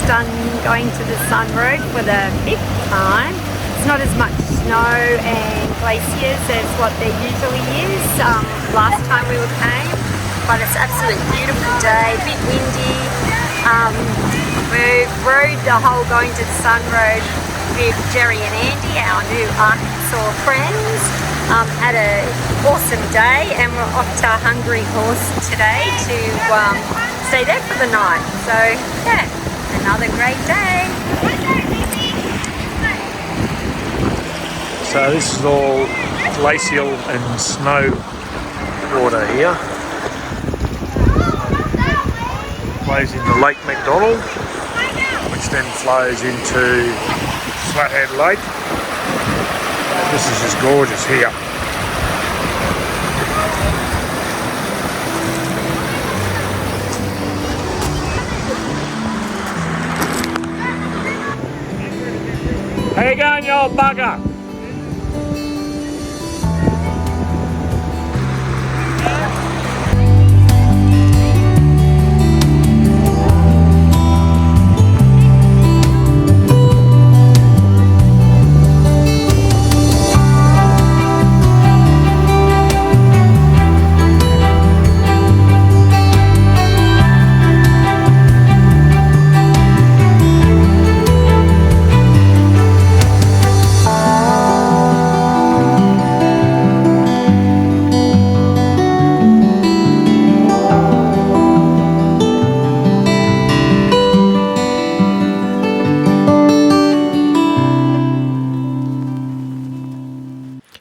done going to the Sun Road for the 5th time. It's not as much snow and glaciers as what there usually is last time we came, but it's absolutely beautiful day, a bit windy. We rode the whole going to the Sun Road with Jerry and Andy, our new Arkansas friends. Had an awesome day, and we're off to Hungry Horse today to stay there for the night. So yeah, another great day. So this is all glacial and snow water here. Flows into Lake McDonald, which then flows into Flathead Lake. This is just gorgeous here. How you going, you old bugger?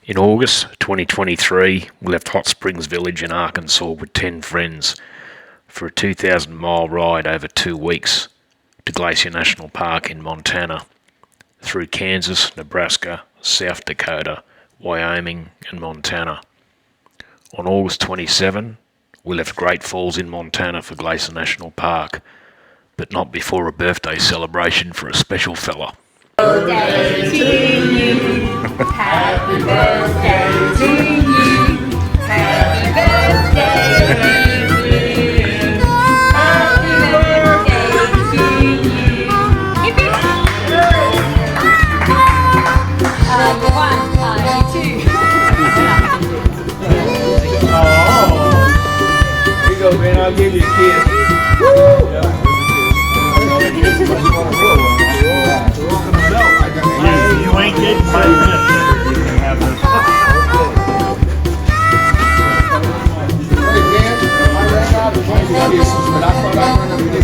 In August 2023, we left Hot Springs Village in Arkansas with 10 friends for a 2,000-mile ride over 2 weeks to Glacier National Park in Montana, through Kansas, Nebraska, South Dakota, Wyoming and Montana. On August 27, we left Great Falls in Montana for Glacier National Park, but not before a birthday celebration for a special fella. Birthday to you. Happy birthday to you. Happy birthday to you. Happy birthday to you. Hip hip. One, two. Here you go, man. I'll give you a kiss. Woo! You ain't getting my You can have this. Hey, man, I ran out of kisses, but I thought I'd run up and get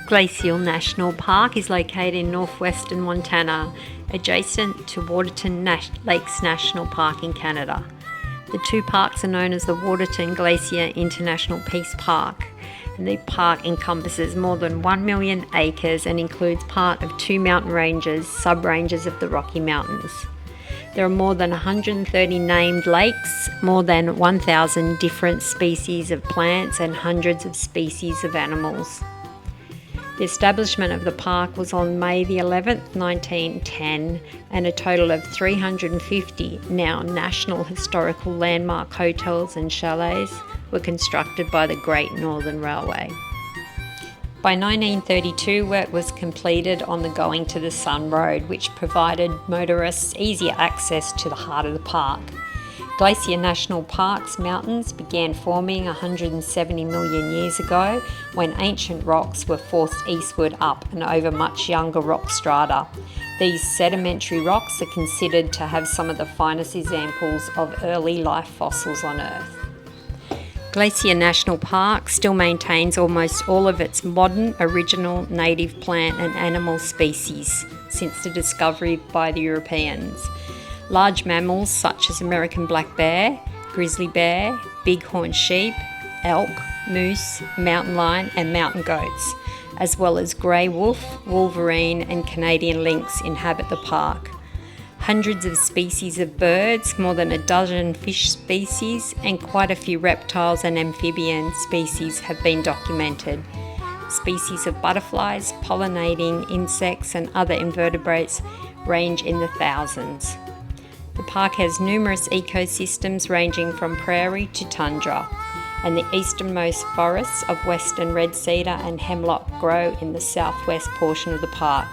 Glacier National Park is located in northwestern Montana, adjacent to Waterton Lakes National Park in Canada. The two parks are known as the Waterton Glacier International Peace Park, and the park encompasses more than 1 million acres and includes part of 2 mountain ranges, sub-ranges of the Rocky Mountains. There are more than 130 named lakes, more than 1,000 different species of plants and hundreds of species of animals. The establishment of the park was on May the 11th, 1910, and a total of 350 now National Historical Landmark hotels and chalets were constructed by the Great Northern Railway. By 1932, work was completed on the Going to the Sun Road, which provided motorists easier access to the heart of the park. Glacier National Park's mountains began forming 170 million years ago when ancient rocks were forced eastward up and over much younger rock strata. These sedimentary rocks are considered to have some of the finest examples of early life fossils on Earth. Glacier National Park still maintains almost all of its modern, original, native plant and animal species since the discovery by the Europeans. Large mammals such as American black bear, grizzly bear, bighorn sheep, elk, moose, mountain lion and mountain goats, as well as grey wolf, wolverine and Canadian lynx inhabit the park. Hundreds of species of birds, more than a dozen fish species and quite a few reptiles and amphibian species have been documented. Species of butterflies, pollinating insects and other invertebrates range in the thousands. The park has numerous ecosystems ranging from prairie to tundra, and the easternmost forests of western red cedar and hemlock grow in the southwest portion of the park.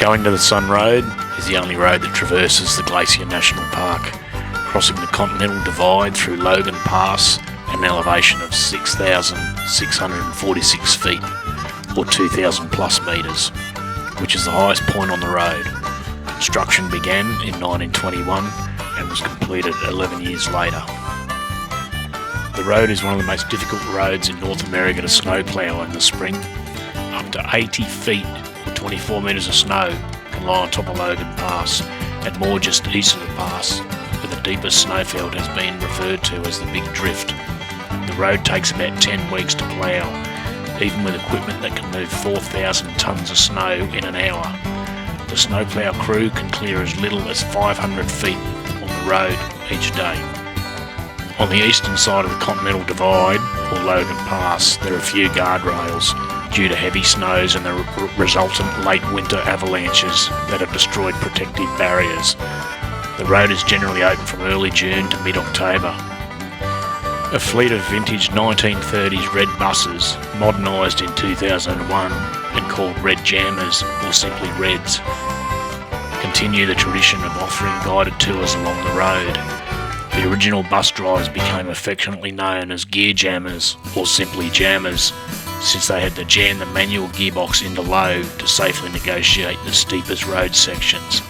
Going to the Sun Road is the only road that traverses the Glacier National Park, crossing the Continental Divide through Logan Pass at an elevation of 6,646 feet. or 2,000 plus metres, which is the highest point on the road. Construction began in 1921 and was completed 11 years later. The road is one of the most difficult roads in North America to snowplough in the spring. Up to 80 feet or 24 metres of snow can lie on top of Logan Pass, and more just east of the pass, where the deepest snowfield has been referred to as the Big Drift. The road takes about 10 weeks to plough, even with equipment that can move 4,000 tonnes of snow in an hour. The snowplough crew can clear as little as 500 feet on the road each day. On the eastern side of the Continental Divide, or Logan Pass, there are a few guardrails due to heavy snows and the resultant late winter avalanches that have destroyed protective barriers. The road is generally open from early June to mid-October. A fleet of vintage 1930s red buses, modernised in 2001 and called Red Jammers or simply Reds, continue the tradition of offering guided tours along the road. The original bus drivers became affectionately known as gear jammers or simply jammers, since they had to jam the manual gearbox into low to safely negotiate the steepest road sections.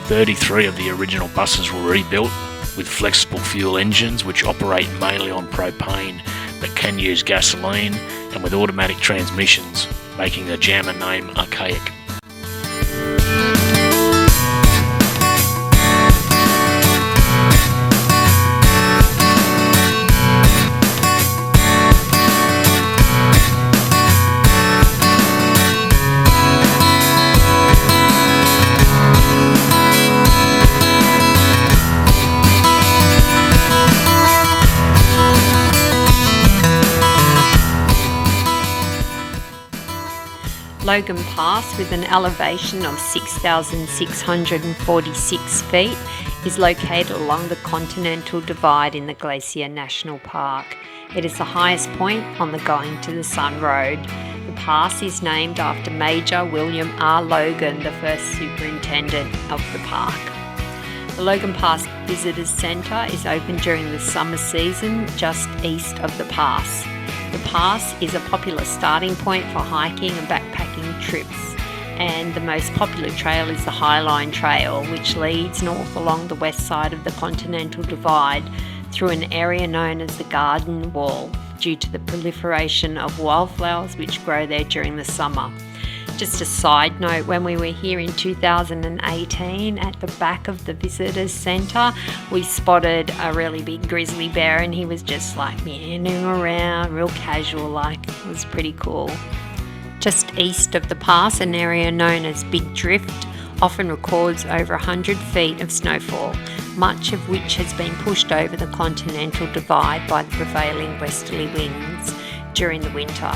33 of the original buses were rebuilt with flexible fuel engines which operate mainly on propane but can use gasoline, and with automatic transmissions, making the jammer name archaic. Logan Pass, with an elevation of 6,646 feet, is located along the Continental Divide in the Glacier National Park. It is the highest point on the Going to the Sun Road. The pass is named after Major William R. Logan, the first superintendent of the park. The Logan Pass Visitors Centre is open during the summer season just east of the pass. The pass is a popular starting point for hiking and backpacking trips, and the most popular trail is the Highline Trail, which leads north along the west side of the Continental Divide through an area known as the Garden Wall, due to the proliferation of wildflowers which grow there during the summer. Just a side note, when we were here in 2018, at the back of the Visitors Centre, we spotted a really big grizzly bear, and he was just like meandering around, real casual like. It was pretty cool. Just east of the pass, an area known as Big Drift often records over 100 feet of snowfall, much of which has been pushed over the Continental Divide by the prevailing westerly winds during the winter.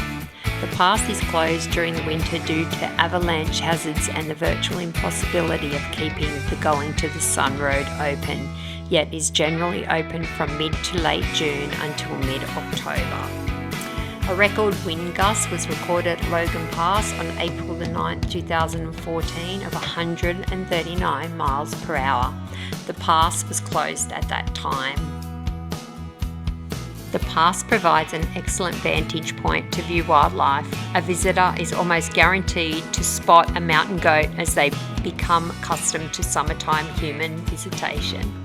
The pass is closed during the winter due to avalanche hazards and the virtual impossibility of keeping the Going to the Sun Road open, yet is generally open from mid to late June until mid-October. A record wind gust was recorded at Logan Pass on April the 9th, 2014 of 139 miles per hour. The pass was closed at that time. The pass provides an excellent vantage point to view wildlife. A visitor is almost guaranteed to spot a mountain goat as they become accustomed to summertime human visitation.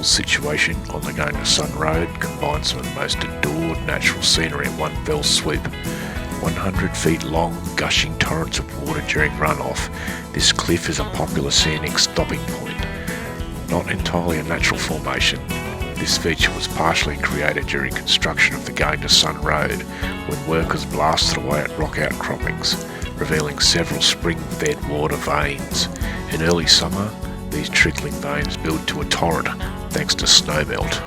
hills situation on the Going to Sun Road combines some of the most adored natural scenery in one fell swoop. 100 feet long, gushing torrents of water during runoff, this cliff is a popular scenic stopping point. Not entirely a natural formation, this feature was partially created during construction of the Going to Sun Road when workers blasted away at rock outcroppings, revealing several spring-fed water veins. In early summer, these trickling veins build to a torrent thanks to snowmelt.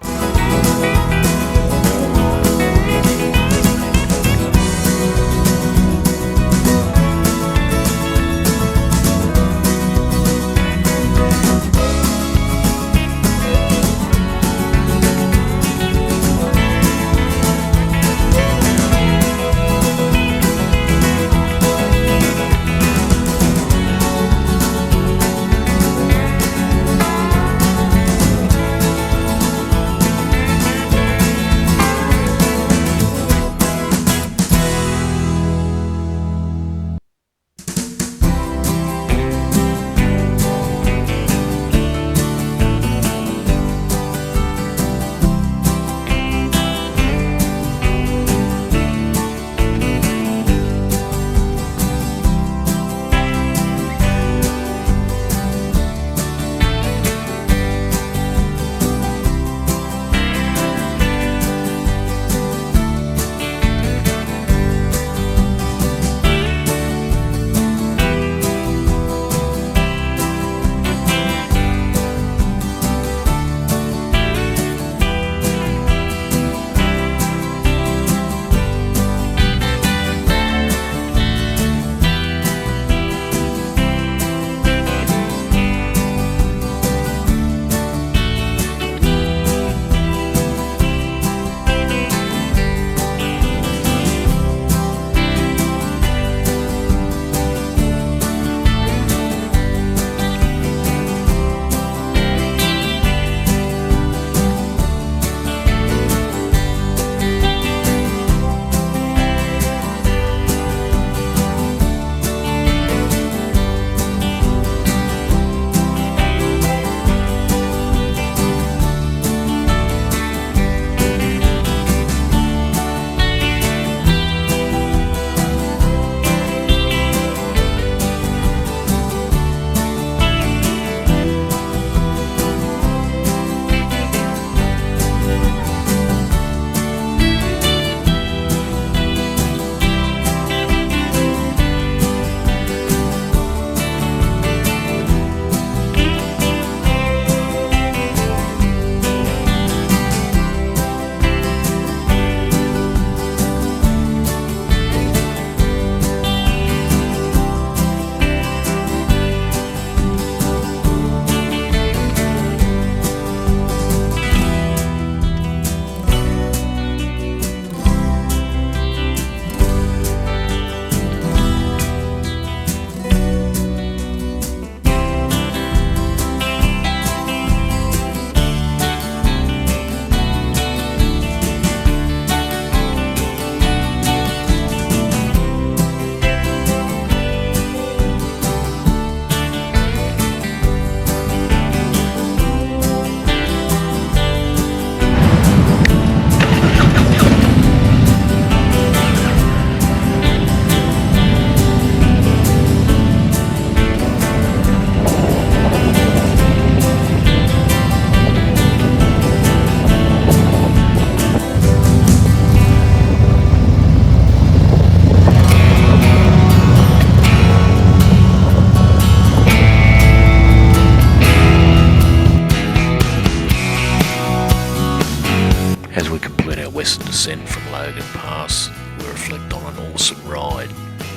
western descent from Logan Pass, we reflect on an awesome ride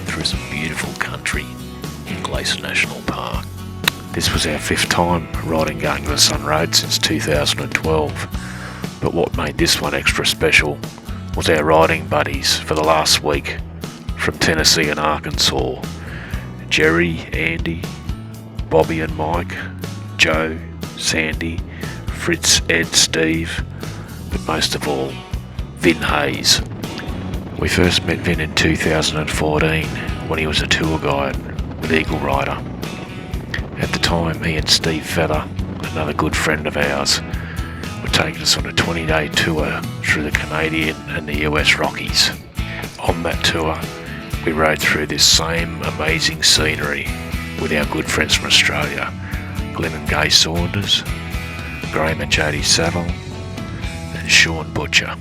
through some beautiful country in Glacier National Park. This was our fifth time riding Going to the Sun Road since 2012, but what made this one extra special was our riding buddies for the last week from Tennessee and Arkansas. Jerry, Andy, Bobby and Mike, Joe, Sandy, Fritz, Ed, Steve, but most of all, Vin Hayes. We first met Vin in 2014 when he was a tour guide with Eagle Rider. At the time, he and Steve Feather, another good friend of ours, taken us on a 20-day tour through the Canadian and the US Rockies. On that tour, we rode through this same amazing scenery with our good friends from Australia, Glenn and Gay Saunders, Graham and Jody Saville, and Sean Butcher.